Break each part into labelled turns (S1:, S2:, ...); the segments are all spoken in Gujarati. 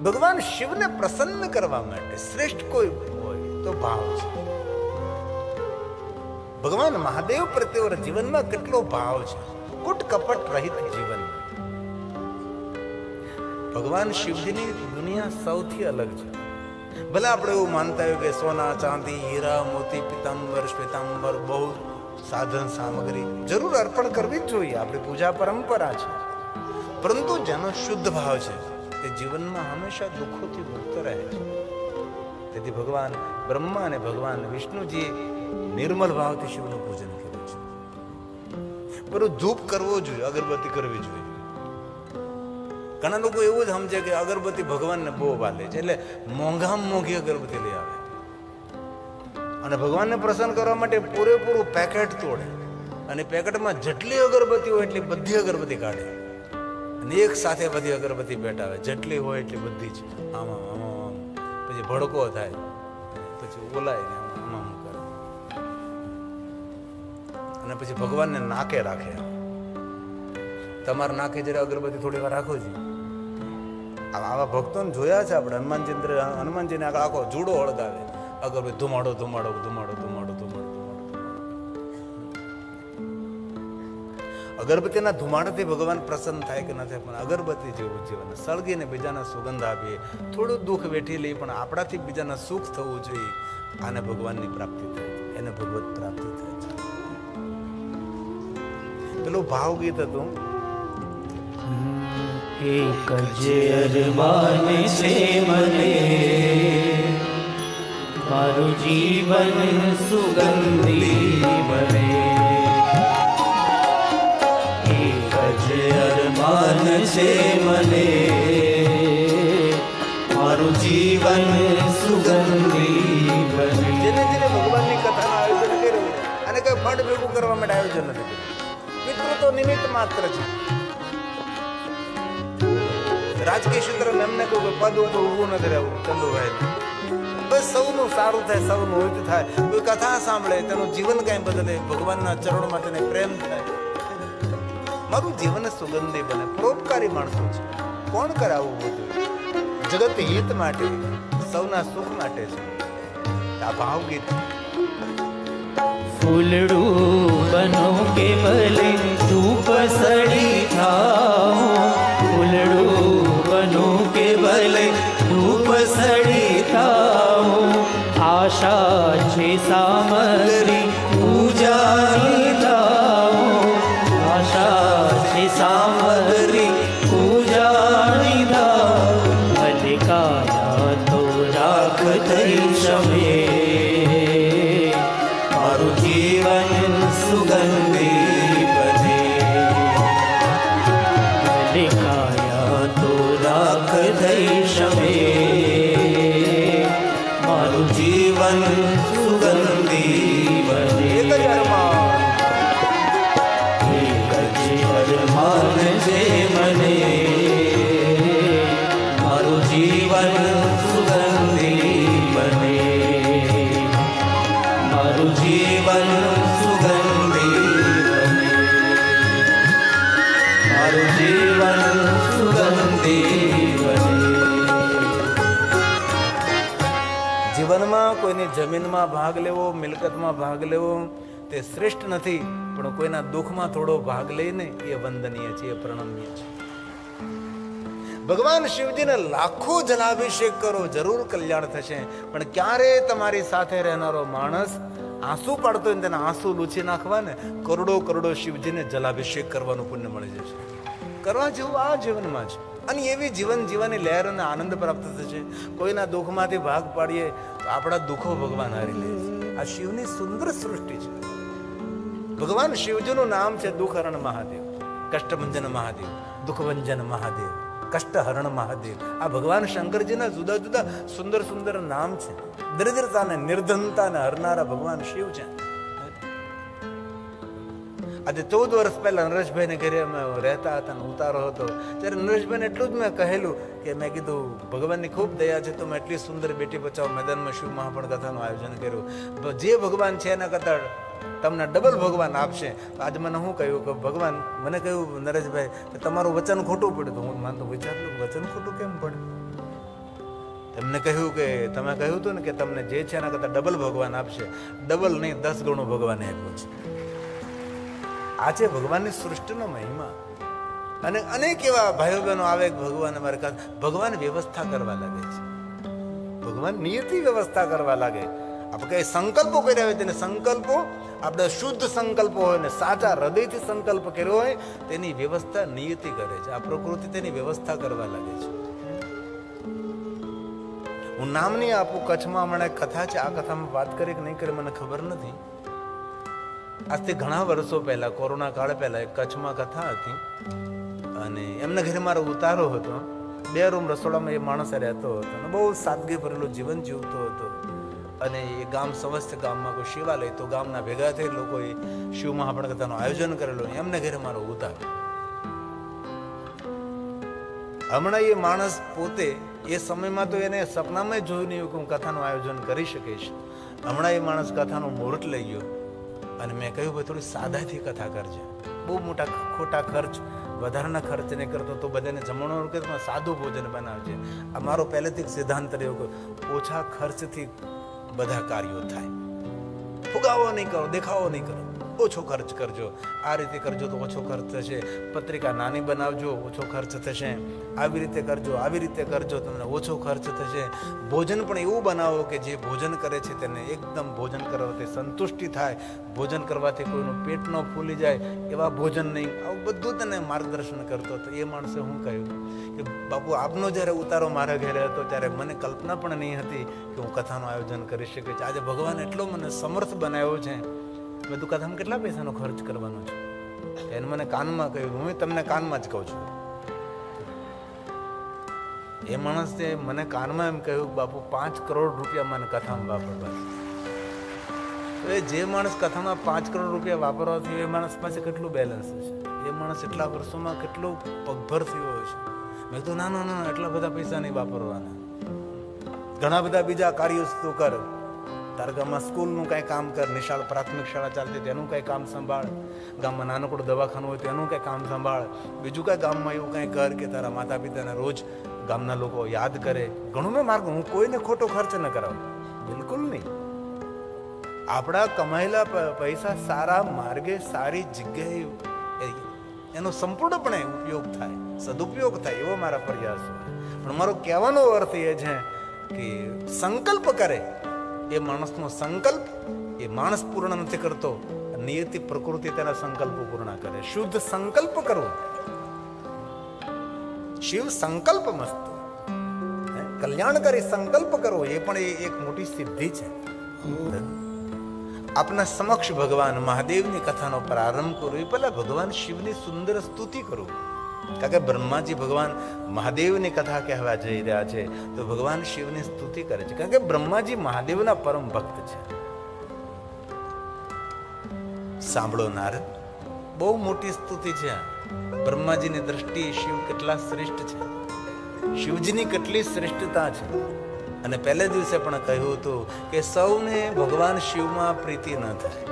S1: ભગવાન શિવને પ્રસન્ન કરવા માટે શ્રેષ્ઠ કોઈ હોય તો ભાવ છે. ભગવાન મહાદેવ પ્રત્યે જીવનમાં કેટલો ભાવ છે, કુટ કપટ રહિત જીવન. ભગવાન શિવજીની દુનિયા સૌથી અલગ છે. ભલે આપણે એવું માનતા હોય કે સોના ચાંદી હીરા મોતી પિતાંબર શ્વેતાંબર બહુ સાધન સામગ્રી જરૂર અર્પણ કરવી જ જોઈએ, આપણી પૂજા પરંપરા છે, પરંતુ જેનો શુદ્ધ ભાવ છે તે જીવનમાં હંમેશા દુઃખોથી મુક્ત રહે છે. તેથી ભગવાન બ્રહ્મા અને ભગવાન વિષ્ણુજીએ નિર્મલ ભાવથી શિવનું પૂજન કર્યું છે. બરોબર, ધૂપ કરવો જોઈએ, અગરબત્તી કરવી જોઈએ. ઘણા લોકો એવું જ સમજે કે અગરબત્તી ભગવાનને બહુ વાલે છે એટલે મોંઘામાં મોંઘી અગરબત્તી લઈ આવે અને ભગવાનને પ્રસન્ન કરવા માટે પૂરેપૂરું પેકેટ તોડે અને પેકેટમાં જેટલી અગરબત્તી હોય એટલી બધી અગરબત્તી કાઢે અને એક સાથે બધી અગરબત્તી પેટાવે, જેટલી હોય એટલી બધી જ આમાં આમાં. પછી ભડકો થાય, પછી ઓલાય ને આમાં કરે અને પછી ભગવાનને નાકે રાખે. તમારા નાકે જરા અગરબત્તી થોડી વાર રાખો છે. આવા ભક્તોને જોયા છે આપણે. હનુમાનજીને આગળ આખો જુડો હળગાવે, અગરબત્તી ધુમાડો ધુમાડો ધુમાડો ધુમાડો ધુમાડો. અગરબત્તીના ધુમાડાથી ભગવાન પ્રસન્ન થાય કે ન થાય, પણ અગરબત્તી જેવું જીવન સળગીને બીજાને સુગંધ આપીએ, થોડું દુઃખ વેઠી લઈએ, પણ આપણાથી બીજાને સુખ થવું જોઈએ. આને ભગવાનની પ્રાપ્તિ થાય છે, એને ભગવત પ્રાપ્તિ થાય છે. પેલું ભાવગીત હતું,
S2: એક જ અરમાન છે મને, મારું જીવન સુગંધી બને. એક જ અરમાન છે મને, મારું જીવન સુગંધી બને.
S1: જેને જેને ભગવાનની કથાનું આયોજન કર્યું અને કઈ ફંડ ભેગું કરવા માટે આયોજન નથી કર્યું. પિતૃ તો નિમિત્ત માત્ર છે. રાજકીય ક્ષેત્રમાં એમને કહ્યું કે પદ ઉપર ઊભું નથી રહેવું ચંદુભાઈ, બસ સૌનું સારું થાય, સૌનું હિત થાય. કોઈ કથા સાંભળે, તેનું જીવન કઈ બદલે, ભગવાનના ચરણોમાં તેને પ્રેમ થાય, મારું જીવન સુગંધી બને. પરોપકારી માણસો છે. કોણ કરે આવું બધું? જગત હિત માટે, સૌના સુખ માટે છે. આ ભાવગીત.
S2: ફૂલડું બનો કે ભલે ધૂપ સડી થાઓ, ફૂલડું બનો કે ભલે ધૂપ સડી થાઓ. આશા છે સામરી પૂજાની થાઓ, આશા છે સામરી પૂજાની થાઓ. ભલકાયા તો રાખ થઈ શમે, મારું જીવન સુગંધી બને. ભલકાયા તો રાખ થઈ શમે, મારું જીવન સુગંધી બને.
S1: એક જ અરમાન,
S2: એક જ અરમાન છે મને, મારું જીવન સુગંધી બને. મારું જીવન સુગંધી બને, મારું જીવન સુગંધી બને.
S1: જીવનમાં કોઈની જમીનમાં ભાગ લેવો, મિલકતમાં ભાગ લેવો તે શ્રેષ્ઠ નથી, પણ કોઈના દુઃખમાં થોડો ભાગ લઈને એ વંદનીય છે, એ પ્રણમ્ય છે. ભગવાન શિવજીને લાખો જલાભિષેક કરો, જરૂર કલ્યાણ થશે, પણ ક્યારે તમારી સાથે રહેનારો માણસ આંસુ પાડતો હોય તેના આંસુ લૂછી નાખવા ને, કરોડો કરોડો શિવજીને જલાભિષેક કરવાનું પુણ્ય મળી જશે. કરવા જેવું આ જીવનમાં છે. અને એવી જીવન જીવવાની લહેર અને આનંદ પ્રાપ્ત થશે. કોઈના દુઃખમાંથી ભાગ પાડીએ તો આપણા દુઃખો ભગવાન હારી લે છે. આ શિવની સુંદર સૃષ્ટિ છે. ભગવાન શિવજીનું નામ છે દુઃખહરણ મહાદેવ, કષ્ટભંજન મહાદેવ, દુઃખભંજન મહાદેવ, કષ્ટહરણ મહાદેવ. આ ભગવાન શંકરજીના જુદા જુદા સુંદર સુંદર નામ છે. દરિદ્રતાને નિર્ધનતાને હરનારા ભગવાન શિવ છે. આજે 14 વર્ષ પહેલા નરેશભાઈ ને ઘરે અમે રહેતા હતા, ઉતારો હતો, ત્યારે નરેશભાઈને એટલું જ મેં કહેલું કે મેં કીધું ભગવાનની ખૂબ દયા છે તો મેં એટલી સુંદર બેટી બચાવો મેદાનમાં શિવ મહાપણ કથાનું આયોજન કર્યું. જે ભગવાન છે એના કરતાં તમને ડબલ ભગવાન આપશે. આજે મને શું કહ્યું કે ભગવાન મને કહ્યું નરેશભાઈ કે તમારું વચન ખોટું પડ્યું. તો હું માનતો વિચારલું વચન ખોટું કેમ પડે? એમને કહ્યું કે તમે કહ્યું હતું ને કે તમને જે છે એના કરતાં ડબલ ભગવાન આપશે. ડબલ નહીં, 10 ગણું ભગવાને આપ્યું છે. આ છે ભગવાનની સૃષ્ટિનો મહિમા. અને અનેક એવા ભાઈઓ બહેનો આવે ભગવાન અમારે કાંઈ ભગવાન વ્યવસ્થા કરવા લાગે છે. ભગવાન નિયતિ વ્યવસ્થા કરવા લાગે. આપણે કઈ સંકલ્પો કર્યા હોય તેને સંકલ્પો આપણે શુદ્ધ સંકલ્પો હોય ને સાચા હૃદયથી સંકલ્પ કર્યો હોય તેની વ્યવસ્થા નિયતિ કરે છે. આ પ્રકૃતિ તેની વ્યવસ્થા કરવા લાગે છે. હું નામ નહીં આપું, કચ્છમાં હમણાં એક કથા છે. આ કથામાં વાત કરી કે નહીં કરી મને ખબર નથી. આજથી ઘણા વર્ષો પહેલા, કોરોના કાળ પહેલા એક કચ્છમાં કથા હતી અને એમના ઘરે મારો ઉતારો હતો. 2 રૂમ રસોડામાં એ માણસ રહેતો હતો અને બહુ સાદગી ભરેલું જીવન જીવતો હતો. અને એ ગામ સમસ્ત ગામમાં કોઈ શિવાલય તો ગામના ભેગા થઈ લોકોએ શિવ મહાપ્રદ કથાનું આયોજન કરેલું. એમને ઘરે મારો ઉતારો. હમણાં એ માણસ પોતે એ સમયમાં તો એને સપનામાં જોયું નહીં કે હું કથાનું આયોજન કરી શકીશ. હમણાં એ માણસ કથાનું મુહૂર્ત લઈ ગયો અને મેં કહ્યું ભાઈ થોડી સાદાથી કથા કરજે, બહુ મોટા ખોટા ખર્ચ વધારાના ખર્ચ નહીં કરતો તો બધાને જમણવાનું કે સાદું ભોજન બનાવજે. આ મારો પહેલેથી સિદ્ધાંત રહ્યો કે ઓછા ખર્ચથી બધા કાર્યો થાય. ફુગાવો નહીં કરો, દેખાવો નહીં કરો, ઓછો ખર્ચ કરજો. આ રીતે કરજો તો ઓછો ખર્ચ થશે. પત્રિકા નાની બનાવજો, ઓછો ખર્ચ થશે. આવી રીતે કરજો, આવી રીતે કરજો, તમને ઓછો ખર્ચ થશે. ભોજન પણ એવું બનાવો કે જે ભોજન કરે છે તેને એકદમ ભોજન કરવાથી સંતુષ્ટિ થાય. ભોજન કરવાથી કોઈનું પેટ ન ફૂલી જાય એવા ભોજન નહીં. આવું બધું તને માર્ગદર્શન કરતો હતો. એ માણસે હું કહ્યું કે બાપુ આપનો જ્યારે ઉતારો મારા ઘરે હતો ત્યારે મને કલ્પના પણ નહીં હતી કે હું કથાનું આયોજન કરી શકીશ. આજે ભગવાન એટલો મને સમર્થ બનાવ્યો છે. મેં તું કથામાં કેટલા પૈસાનો ખર્ચ કરવાનો છે? એને મને કાનમાં કહ્યું. હું તમને કાનમાં જ કહું છું. એ માણસે મને કાનમાં એમ કહ્યું બાપુ 5 કરોડ રૂપિયા મને કથામાં વાપરવા છે. એ જે માણસ કથામાં 5 કરોડ રૂપિયા વાપરવાથી એ માણસ પાસે કેટલું બેલેન્સ છે? એ માણસ એટલા વર્ષોમાં કેટલો પગભર થયો હોય છે. મેં કીધું ના ના ના, એટલા બધા પૈસા નહીં વાપરવાના. ઘણા બધા બીજા કાર્યો તું કર. તારા ગામમાં સ્કૂલનું કાંઈ કામ કર, નિશાળ પ્રાથમિક શાળા ચાલતી તેનું કાંઈ કામ સંભાળ, ગામમાં નાનકડું દવાખાનું હોય તેનું કાંઈ કામ સંભાળ, બીજું કાંઈ ગામમાં એવું કાંઈ કર કે તારા માતા પિતાને રોજ ગામના લોકો યાદ કરે. ઘણું મેં માર્ગ, હું કોઈને ખોટો ખર્ચ ન કરાવું, બિલકુલ નહીં. આપણા કમાયેલા પૈસા સારા માર્ગે, સારી જગ્યાએ એનો સંપૂર્ણપણે ઉપયોગ થાય, સદુપયોગ થાય એવો મારા પ્રયાસ હોય. પણ મારો કહેવાનો અર્થ એ છે કે સંકલ્પ કરે એ માણસનો સંકલ્પ એ માણસ પૂર્ણ નથી કરતો, નિયતિ પ્રકૃતિ તેના સંકલ્પો પૂર્ણ કરે. શુદ્ધ સંકલ્પ કરવો, શિવ સંકલ્પ મસ્ત, કલ્યાણકારી સંકલ્પ કરવો એ પણ એક મોટી સિદ્ધિ છે. આપના સમક્ષ ભગવાન મહાદેવની કથાનો પ્રારંભ કરો એ પહેલા ભગવાન શિવની સુંદર સ્તુતિ કરો. કારણ કે બ્રહ્માજી ભગવાન મહાદેવની કથા કહેવા જઈ રહ્યા છે તો ભગવાન શિવની સ્તુતિ કરે છે. કારણ કે બ્રહ્માજી મહાદેવના પરમ ભક્ત છે. સાંભળો નારદ, બહુ મોટી સ્તુતિ છે. બ્રહ્માજીની દ્રષ્ટિએ શિવ કેટલા શ્રેષ્ઠ છે, શિવજીની કેટલી શ્રેષ્ઠતા છે. અને પહેલે દિવસે પણ કહ્યું હતું કે સૌને ભગવાન શિવમાં પ્રીતિ ન થાય,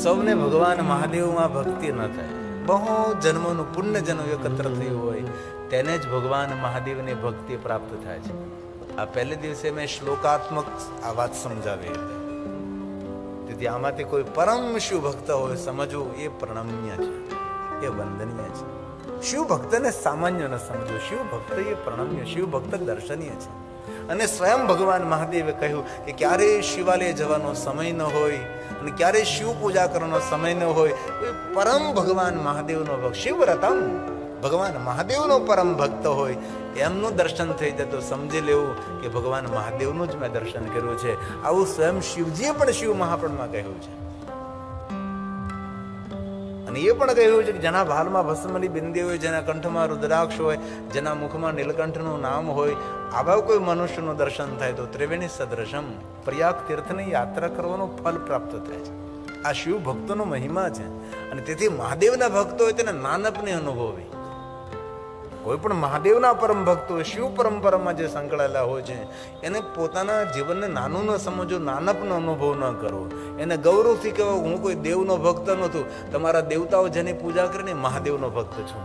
S1: સૌને ભગવાન મહાદેવમાં ભક્તિ ન થાય. બહુ જન્મોનું પુણ્ય જન્મ એકત્ર થયું હોય તેને જ ભગવાન મહાદેવની ભક્તિ પ્રાપ્ત થાય છે. આ પહેલે દિવસે મેં શ્લોકાત્મક આ વાત સમજાવી હતી. તેથી આમાંથી કોઈ પરમ શિવ ભક્ત હોય સમજવું એ પ્રણમ્ય છે, એ વંદનીય છે. શિવ ભક્તને સામાન્ય ન સમજો. શિવ ભક્ત એ પ્રણમ્ય, શિવ ભક્ત દર્શનીય છે. અને સ્વયં ભગવાન મહાદેવે કહ્યું કે ક્યારેય શિવાલય જવાનો સમય ન હોય અને ક્યારેય શિવ પૂજા કરવાનો સમય ન હોય, પરમ ભગવાન મહાદેવનો ભક્ત, શિવરતમ ભગવાન મહાદેવનો પરમ ભક્ત હોય એમનું દર્શન થઈ જાય તો સમજી લેવું કે ભગવાન મહાદેવનું જ મેં દર્શન કર્યું છે. આવું સ્વયં શિવજીએ પણ શિવ મહાપુરાણમાં કહ્યું છે. અને એ પણ કહ્યું છે કે જેના ભાલમાં ભસ્મની બિંદી હોય, જેના કંઠમાં રુદ્રાક્ષ હોય, જેના મુખમાં નીલકંઠનું નામ હોય, આવા કોઈ મનુષ્યનું દર્શન થાય તો ત્રિવેણી સદૃશમ પ્રયાગ તીર્થની યાત્રા કરવાનું ફલ પ્રાપ્ત થાય છે. આ શિવ ભક્તોનો મહિમા છે. અને તેથી મહાદેવના ભક્તો હોય તેને નાનપને અનુભવે. કોઈ પણ મહાદેવના પરમ ભક્તો શિવ પરંપરામાં જે સંકળાયેલા હોય છે એને પોતાના જીવનને નાનું ન સમજો, નાનપનો અનુભવ ન કરવો. એને ગૌરવથી કહેવો હું કોઈ દેવનો ભક્ત નહોતું, તમારા દેવતાઓ જેની પૂજા કરીને મહાદેવનો ભક્ત છું.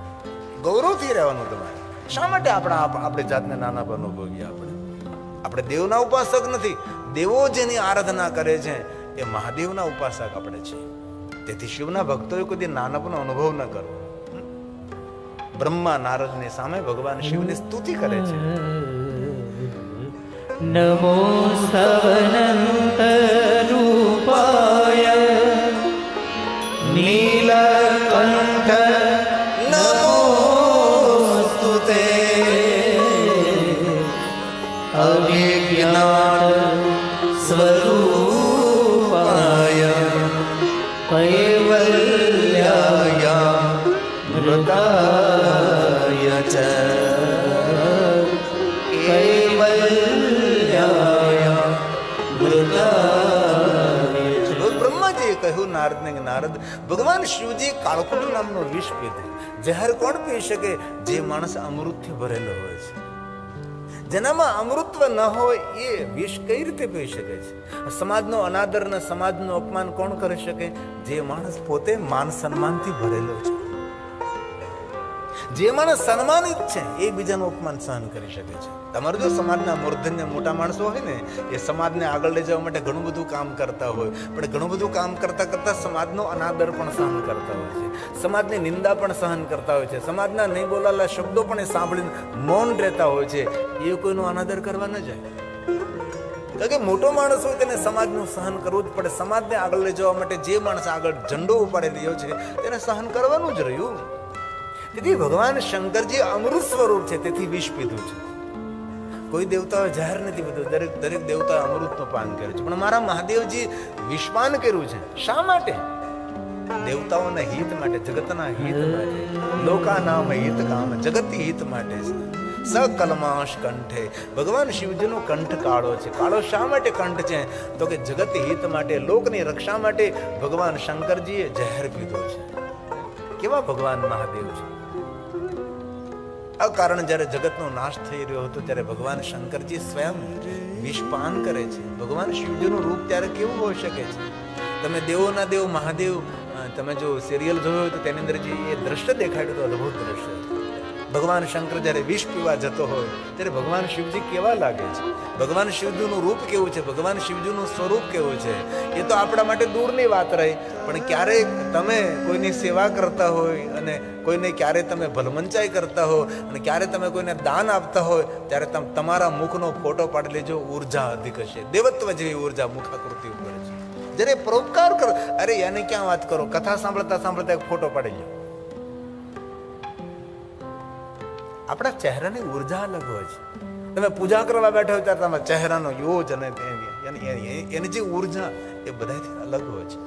S1: ગૌરવથી રહેવાનું તમારે. શા માટે આપણી જાતને નાના અનુભવીએ? આપણે આપણે દેવના ઉપાસક નથી. દેવો જેની આરાધના કરે છે એ મહાદેવના ઉપાસક આપણે છીએ. તેથી શિવના ભક્તોએ કોઈ નાનપનો અનુભવ ન કરવો. બ્રહ્મા નારદની સામે ભગવાન શિવની સ્તુતિ કરે છે.
S2: નમો સવનંત રૂપાય નીલકંઠ નમોસ્તુતે અવિજ્ઞાન સ્વરૂપાય કૈવલ્યાય મૃતાય ચ કૈવલ્યાય મૃતાય ચ.
S1: બ્રહ્માજીએ કહ્યું નારદને કે નારદ, ભગવાન શિવજી કાળકુટ નામનો વિષ પીધું. ઝેર કોણ પી શકે? જે માણસ અમૃતથી ભરેલો હોય છે. જેનામાં અમૃતત્વ ન હોય એ વિષ કઈ રીતે પી શકે છે? સમાજનો અનાદર ને સમાજનું અપમાન કોણ કરી શકે? જે માણસ પોતે માન સન્માનથી ભરેલો છે. જે માણસ સન્માનિત છે એ બીજાનું અપમાન સહન કરી શકે છે. તમારે જો સમાજના મૂર્ધન્ય મોટા માણસો હોય ને, એ સમાજને આગળ લઈ જવા માટે ઘણું બધું કામ કરતા હોય, પણ ઘણું બધું કામ કરતા કરતા સમાજનો અનાદર પણ સહન કરતા હોય છે, સમાજની નિંદા પણ સહન કરતા હોય છે, સમાજના નહીં બોલાયેલા શબ્દો પણ એ સાંભળીને મૌન રહેતા હોય છે. એ કોઈનો અનાદર કરવા ન જાય. કારણ કે મોટો માણસ હોય તેને સમાજનું સહન કરવું જ પડે. સમાજને આગળ લઈ જવા માટે જે માણસ આગળ ઝંડો ઉપાડી રહ્યો છે તેને સહન કરવાનું જ રહ્યું. તેથી ભગવાન શંકરજી અમૃત સ્વરૂપ છે, તેથી વિષ પીધું છે. કોઈ દેવતાઓ જાહેર નથી પીધું, દરેક દેવતાએ અમૃતનું પાન કર્યું છે. પણ મારા મહાદેવજી વિષપાન કર્યું છે. શા માટે? દેવતાઓના હિત માટે, જગતના હિત માટે, લોકાનામ હિત કામ, જગતી હિત માટે છે. સકલમાશ કંઠે, ભગવાન શિવજીનો કંઠ કાળો છે. કાળો શા માટે કંઠ છે? તો કે જગત હિત માટે, લોકની રક્ષા માટે ભગવાન શંકરજીએ ઝેર પીધો છે. કેવા ભગવાન મહાદેવ છે! અકારણ જ્યારે જગતનો નાશ થઈ રહ્યો હતો ત્યારે ભગવાન શંકરજી સ્વયં વિષપાન કરે છે. ભગવાન શિવજીનું રૂપ ત્યારે કેવું હોઈ શકે છે? તમે દેવોના દેવ મહાદેવ, તમે જો સિરિયલ જોયો હોય તો તેની અંદર જે એ દ્રશ્ય દેખાડ્યું તો અદભુત દ્રશ્ય. ભગવાન શંકર જ્યારે વિષ પીવા જતો હોય ત્યારે ભગવાન શિવજી કેવા લાગે છે? ભગવાન શિવજીનું રૂપ કેવું છે? ભગવાન શિવજીનું સ્વરૂપ કેવું છે? એ તો આપણા માટે દૂરની વાત રહી. પણ ક્યારેક તમે કોઈની સેવા કરતા હોય અને કોઈને ક્યારે તમે ભલમંચાઈ કરતા હો અને ક્યારે તમે કોઈને દાન આપતા હોય ત્યારે તમારા મુખનો ફોટો પાડી લેજો. ઉર્જા અધિક હશે, દેવત્વ જેવી ઉર્જા મુખાકૃતિ ઉપર છે. જ્યારે પરોપકાર કરો, અરે એને ક્યાં વાત કરો, કથા સાંભળતા સાંભળતા એક ફોટો પાડી લો. આપણા ચહેરાની ઉર્જા અલગ હોય છે. તમે પૂજા કરવા બેઠા હોય ત્યારે તમારા ચહેરાનો યોજ અને એની જે ઉર્જા એ બધાથી અલગ હોય છે.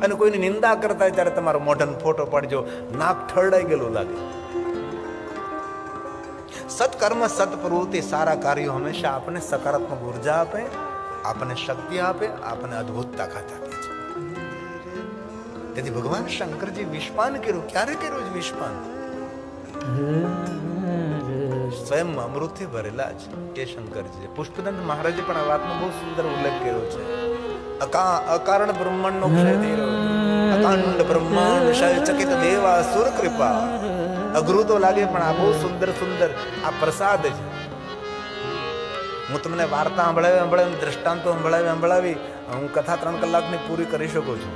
S1: અને કોઈની નિંદા કરતા હોય ત્યારે તમારો મોઢાનો ફોટો પાડજો, નાક ઠરડાઈ ગયેલું લાગે. સત્કર્મ સત પ્રવૃત્તિ, સારા કાર્યો હંમેશા આપણને સકારાત્મક ઉર્જા આપે, આપણને શક્તિ આપે, આપણને અદ્ભુત તાકાત આપે છે. તેથી ભગવાન શંકરજી વિષપાન કર્યું. ક્યારે કર્યું છે વિષપાન? સ્વયં અમૃતથી ભરેલા છે એ શંકરજી છે. પુષ્પદંત મહારાજે પણ આ વાતનો બહુ સુંદર ઉલ્લેખ કર્યો છે. અકારણ બ્રહ્માંડનો ક્ષય થઈ રહ્યો, અકાંડ બ્રહ્માંડ ક્ષય ચકિત દેવા સુર કૃપા. અઘરું તો લાગે પણ આ બહુ સુંદર સુંદર આ પ્રસાદ છે. હું તમને વાર્તા સંભળાવી દ્રષ્ટાંતો સંભળાવી હું કથા 3 કલાકની પૂરી કરી શકું છું.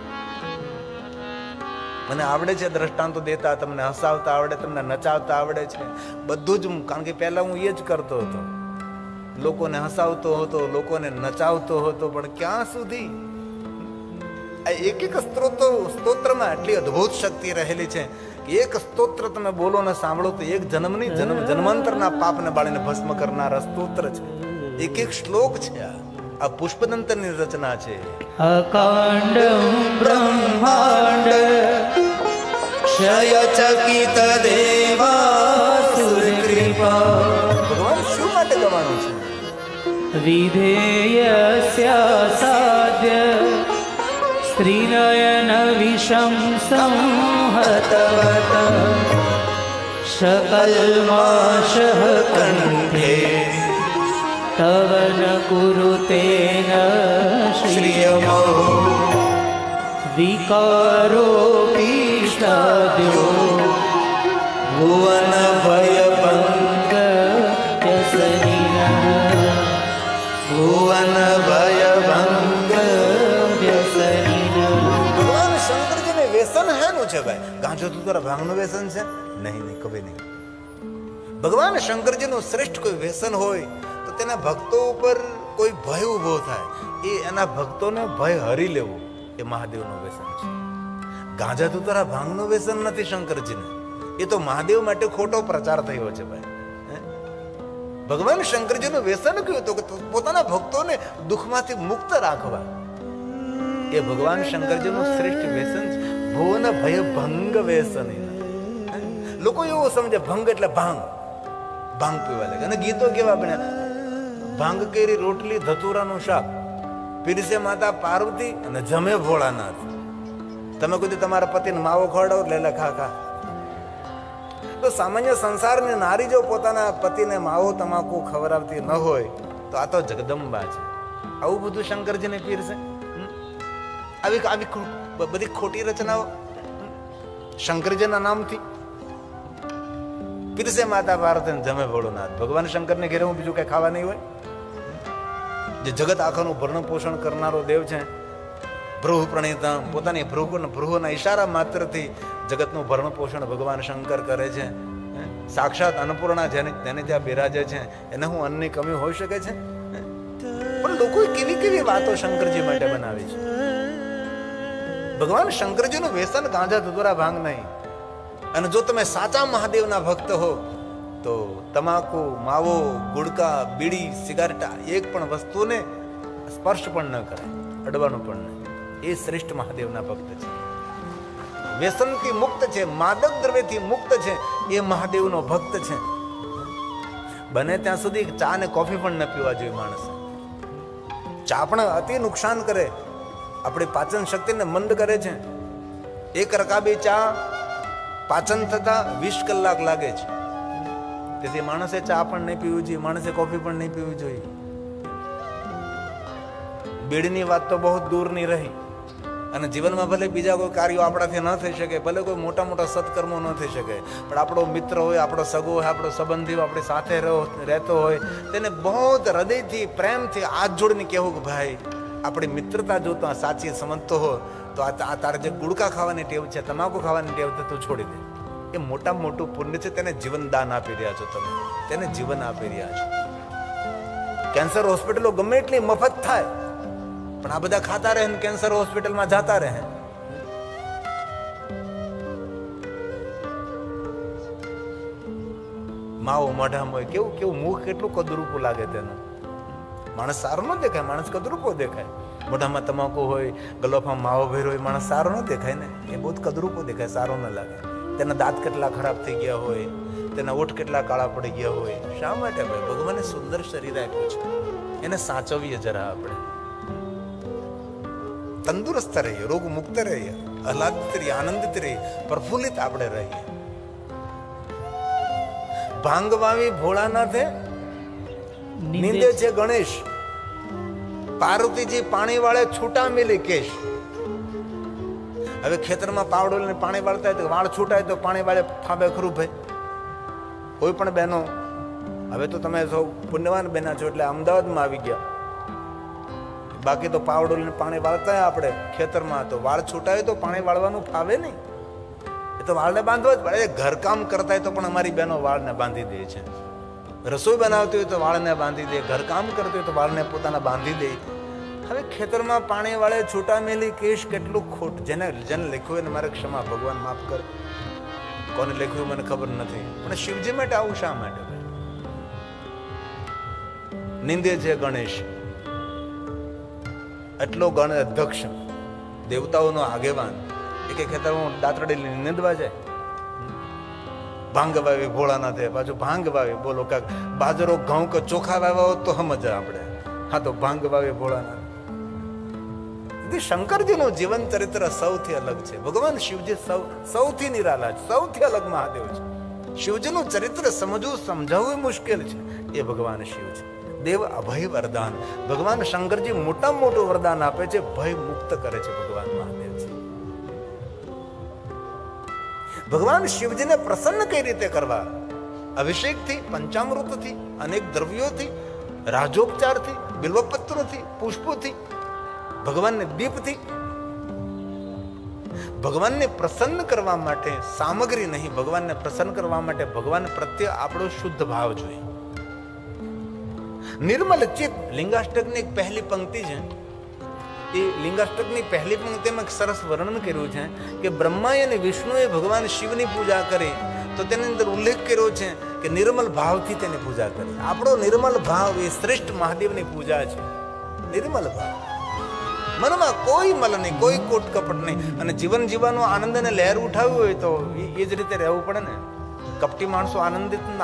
S1: મને આવડે છે દ્રષ્ટાંતો દેતા, તમને હસાવતા આવડે, તમને નચાવતા આવડે છે, બધું જ. કારણ કે પહેલા હું એ જ કરતો હતો, લોકોને હસાવતો હતો, લોકોને નચાવતો હતો. પણ ક્યાં સુધી? આ એક સ્તોત્રમાં આટલી અદ્ભુત શક્તિ રહેલી છે. એક સ્તોત્ર તમે બોલો ને સાંભળો તો એક જન્માંતરના પાપને બાળીને ભસ્મ કરનારા સ્તોત્ર છે. એક શ્લોક છે. આ પુષ્પદંતની રચના છે.
S2: અકાંડ બ્રહ્માંડ ક્ષય ચકિત દેવાસુર કૃપા.
S1: ભગવાન શું માટે ગવાનું છે?
S2: વિધેયસ્ય સાધ્ય સ્ત્રીનયન વિષમ સંહતવત શકલ્માશ કંઠે તવ ન કુરુતેન શ્રિયમો વિકારો પીષ્ટાદ્યો ભુવન ભય ભંગ
S1: ભુવન ભય ભંગ.
S2: વ્યસની
S1: ભગવાન શંકરજીને વ્યસન હેનું છે ભાઈ? ગાંજો તુતરા ભાંગનું વ્યસન છે? નહીં નહીં, કભી નહીં. ભગવાન શંકરજીનું શ્રેષ્ઠ કોઈ વ્યસન હોય તો તેના ભક્તો ઉપર કોઈ ભય ઊભો થાય, એ એના ભક્તોને ભય હરી લેવું, એ મહાદેવનું વ્યસન છે. ગાંજા તુતરા ભાંગનું વ્યસન નથી શંકરજીને, એ તો મહાદેવ માટે ખોટો પ્રચાર થયો છે ભાઈ. ભગવાન શંકરજીનું વ્યસન કયું હતું કે પોતાના ભક્તોને દુઃખમાંથી મુક્ત રાખવા, એ ભગવાન શંકરજીનું શ્રેષ્ઠ વ્યસન છે. ભુવન ભય ભંગ વ્યસન. લોકો એવું સમજે ભંગ એટલે ભાંગ, ભાંગ પીવા લાગે. અને ગીતો કેવા બન્યા, ભાંગ કેરી રોટલી ધતુરાનું શાક, પીરસે માતા પાર્વતી અને જમે ભોળાનાથ. તમે કોઈ તમારા પતિને માવો ખવડાવો એટલે ખા ખા. તો સામાન્ય સંસારની નારી જો પોતાના પતિને માવો તમાકુ ખવડાવતી ન હોય તો આ તો જગદંબા છે. આવું બધું શંકરજીને પીરસે? આવી આવી બધી ખોટી રચનાઓ શંકરજીના નામથી પીરસે માતા પાર્વતી જમે ભોળોનાથ. ભગવાન શંકરને ઘેરે હું બીજું કઈ ખાવા નહીં હોય? જે જગત આખાનું ભરણ પોષણ કરનારો દેવ છે, ભૃહુ પ્રણીતા, પોતાની ભૃહુના ઈશારા માત્રથી જગતનું ભરણ પોષણ ભગવાન શંકર કરે છે. સાક્ષાત અન્નપૂર્ણા જેને ત્યાં બિરાજે છે, એને હું અન્નની કમી હોઈ શકે છે? પણ લોકોએ કેવી કેવી વાતો શંકરજી માટે બનાવી છે. ભગવાન શંકરજીનું વ્યસન ગાંજા ધતુરા ભાંગ નહીં. અને જો તમે સાચા મહાદેવના ભક્ત હો તો તમાકુ, માવો, ગુડકા, બીડી, સિગારેટા એક પણ વસ્તુને સ્પર્શ પણ ન કરાય, અડવાનું પણ નહીં. એ શ્રેષ્ઠ મહાદેવના ભક્ત છે. વ્યસનથી મુક્ત છે, માદક દ્રવ્યથી મુક્ત છે, એ મહાદેવનો ભક્ત છે. બને ત્યાં સુધી ચા ને કોફી પણ ન પીવા જોઈએ માણસે. ચા પણ અતિ નુકસાન કરે, આપણી પાચન શક્તિને મંદ કરે છે. એક રકાબી ચા પાચન થતા 20 કલાક લાગે છે. તેથી માણસે ચા પણ નહીં પીવું જોઈએ, માણસે કોફી પણ નહીં પીવી જોઈએ. બીડીની વાત તો બહુ દૂરની રહી. અને જીવનમાં ભલે બીજા કોઈ કાર્યો આપણાથી ન થઈ શકે, ભલે કોઈ મોટા મોટા સત્કર્મો ન થઈ શકે, પણ આપણો મિત્ર હોય, આપણો સગો હોય, આપણો સંબંધી હોય, આપણી સાથે રહેતો હોય, તેને બહુ હૃદયથી પ્રેમથી હાથ જોડીને કહેવું કે ભાઈ આપણી મિત્રતા જો તો સાચી સમજતો હો તો આ તારે જે ગુડકા ખાવાની ટેવ છે, તમાકુ ખાવાની ટેવ છે, તું છોડી દે. એ મોટામાં મોટું પુણ્ય છે. તેને જીવન દાન આપી રહ્યા છો તમે, તેને જીવન આપી રહ્યા છો. કેન્સર હોસ્પિટલો ગમે એટલી મફત થાય, પણ આ બધા ખાતા રહે, કેન્સર હોસ્પિટલમાં જતા રહે. માવો મોઢામાં હોય, કેવું કેવું મુખ કેટલું કદરૂપું લાગે તેનું. માણસ સારો ન દેખાય, માણસ કદરૂપો દેખાય. મોઢામાં તમાકુ હોય, ગલોફામાં માવો ભર્યો હોય, માણસ સારો ન દેખાય ને, એ બહુ કદરૂપો દેખાય, સારો ન લાગે. તેના દાંત કેટલા ખરાબ થઈ ગયા હોય, તેના ઓઠ કેટલા કાળા પડી ગયા હોય. શા માટે ભાઈ? ભગવાને સુંદર શરીર આપ્યું છે, એને સાચવીએ જરા. આપણે તંદુરસ્ત રહીએ, રોગ મુક્ત રહીએ, આહલાદિત રહીએ, આનંદિત રહીએ, પ્રફુલ્લિત આપણે રહીએ. ભાંગ વાવી ભોળાનાથે નીંદે છે ગણેશ, પાર્વતીજી પાણી વાળે છૂટા મિલી કેશ. હવે ખેતરમાં પાવડો લઈને પાણી વાળતા હોય તો વાળ છૂટાય તો પાણી વાળે ફાબે ખરું ભાઈ? કોઈ પણ બહેનો, હવે તો તમે સૌ પુણ્યવાન બહેના છો એટલે અમદાવાદમાં આવી ગયા, બાકી તો પાવડો લઈને પાણી વાળતા આપણે ખેતરમાં, તો વાળ છૂટાય તો પાણી વાળવાનું ફાવે નહીં. એ તો વાળને બાંધવા જ પડે. ઘરકામ કરતા હોય તો પણ અમારી બહેનો વાળને બાંધી દે છે. રસોઈ બનાવતી હોય તો વાળને બાંધી દે, ઘરકામ કરતી હોય તો વાળને પોતાના બાંધી દે. હવે ખેતરમાં પાણી વાળે છૂટા મેલી કેશ, કેટલું ખોટ. જેને લખ્યું એને મારે ક્ષમા, ભગવાન માફ કર. કોને લખ્યું મને ખબર નથી, પણ શિવજી માટે આવું શા માટે? નિંદે છે ગણેશ, એટલો ગણ અધ્યક્ષ, દેવતાઓનો આગેવાન, એક ખેતરમાં દાંતરડી નિંદવા જાય. ભાંગ વાવી ભોળાનાથે, પાછું ભાંગ વાવી. બોલો કાક બાજરો ઘઉં કે ચોખા વાવ્યા હોત તો સમજ આપણે. હા, તો ભાંગ વાવી ભોળાનાથ. શંકરજીનું જીવન ચરિત્ર સૌથી અલગ છે. ભગવાન શિવજી સૌથી નિરાલા છે, સૌથી અલગ મહાદેવ છે. શિવજીનું ચરિત્ર સમજવું, સમજાવવું મુશ્કેલ છે. એ ભગવાન શિવ છે. દેવ અભય વરદાન. ભગવાન શંકરજી મોટામાં મોટું વરદાન આપે છે, ભય મુક્ત કરે છે. ભગવાન મહાદેવ છે. ભગવાન શિવજીને પ્રસન્ન કઈ રીતે કરવા? અભિષેકથી, પંચામૃતથી, અનેક દ્રવ્યોથી, રાજોપચારથી, બિલ્વપત્રોથી, પુષ્પોથી, ભગવાનને દીપથી. ભગવાનને પ્રસન્ન કરવા માટે સામગ્રી નહીં, ભગવાનને પ્રસન્ન કરવા માટે ભગવાન પ્રત્યે આપણો શુદ્ધ ભાવ જોઈએ. નિર્મલ ચિત્ત, લિંગાષ્ટકની એક પહેલી પંક્તિ છે. એ લિંગાષ્ટકની પહેલી પંક્તિમાં એક સરસ વર્ણન કર્યું છે કે બ્રહ્માએ અને વિષ્ણુએ ભગવાન શિવની પૂજા કરી તો તેની અંદર ઉલ્લેખ કર્યો છે કે નિર્મલ ભાવથી તેની પૂજા કરી. આપણો નિર્મલ ભાવ એ શ્રેષ્ઠ મહાદેવની પૂજા છે. નિર્મલ ભાવ, મનમાં કોઈ મલ નહીં, કોઈ કોટ કપટ નહીં. અને જીવન જીવવાનો આનંદ અને લહેર ઉઠાવવી હોય તો એ જ રીતે રહેવું પડે ને. કપટી માણસો આનંદિત ન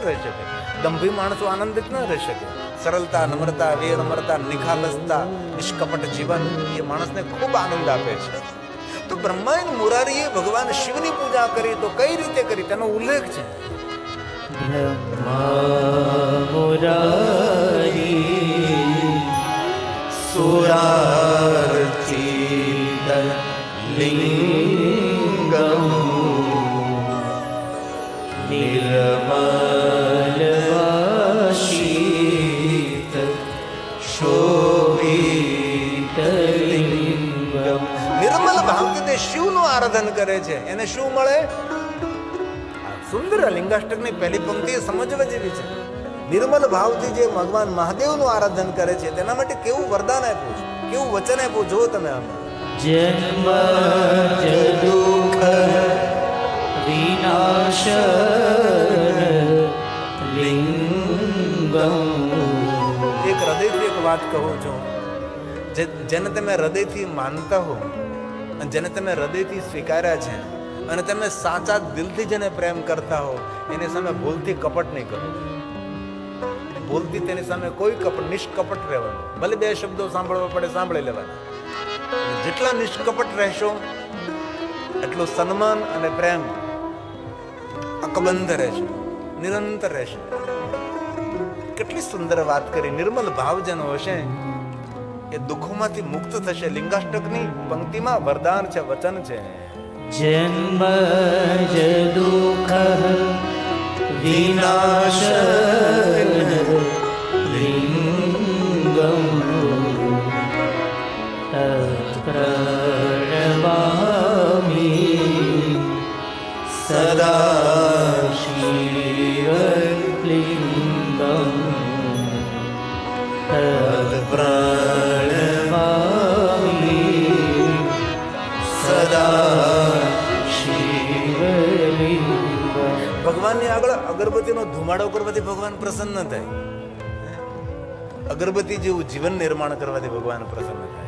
S1: રહી શકે, દંભી માણસો આનંદિત ન રહી શકે. સરળતા, નમ્રતા, વિનમ્રતા, નિખાલસતા, નિષ્કપટ જીવન એ માણસને ખૂબ આનંદ આપે છે. તો બ્રહ્મા અને મુરારીએ ભગવાન શિવની પૂજા કરી તો કઈ રીતે કરી તેનો ઉલ્લેખ છે.
S2: બ્રહ્મા મુરારી સુરાર્ચિત લિંગમ નિર્મલવાસીત શોભિત લિંગમ.
S1: નિર્મલ ભાવથી તે શિવનું આરાધન કરે છે, એને શું મળે? સુંદર લિંગાષ્ટકની પહેલી પંક્તિ સમજવા જેવી છે. નિર્મલ ભાવથી જે ભગવાન મહાદેવનું આરાધન કરે છે તેના માટે કેવું વરદાન આપ્યું છે, કેવું વચન આપ્યું, જો તમે આમ.
S2: જન્મ દુઃખ વિનાશન લિંગમ.
S1: એક હૃદયથી એક વાત કહું છું, જેને તમે હૃદયથી માનતા હો અને જેને તમે હૃદયથી સ્વીકાર્યા છે અને તમે સાચા દિલથી જેને પ્રેમ કરતા હો એની સામે ભૂલથી કપટ નહીં કરો. ભૂલથી તેની સામે કોઈ કપટ, નિષ્કપટ રહેવાનું. ભલે બે શબ્દો સાંભળવા પડે, સાંભળી લેવાના. જેટલા નિષ્કપટ રહેશો એટલું સન્માન અને પ્રેમ અકબંધ રહેશે, નિરંતર રહેશે. કેટલી સુંદર વાત કરી. નિર્મલ ભાવ જેનો હશે એ દુઃખોમાંથી મુક્ત થશે. લિંગાષ્ટકની પંક્તિમાં વરદાન છે, વચન છે.
S2: જન્મ દુઃખ વિનાશન લિંગમ પ્રણમામિ સદા શિવલિંગમ પ્રણમામિ સદા શિવલિંગમ.
S1: ભગવાનની આગળ અગરબત્તીનો ધુમાડો કરવાથી ભગવાન પ્રસન્ન થાય. અગરબત્તી જેવું જીવન નિર્માણ કરવાથી ભગવાન પ્રસન્ન થાય.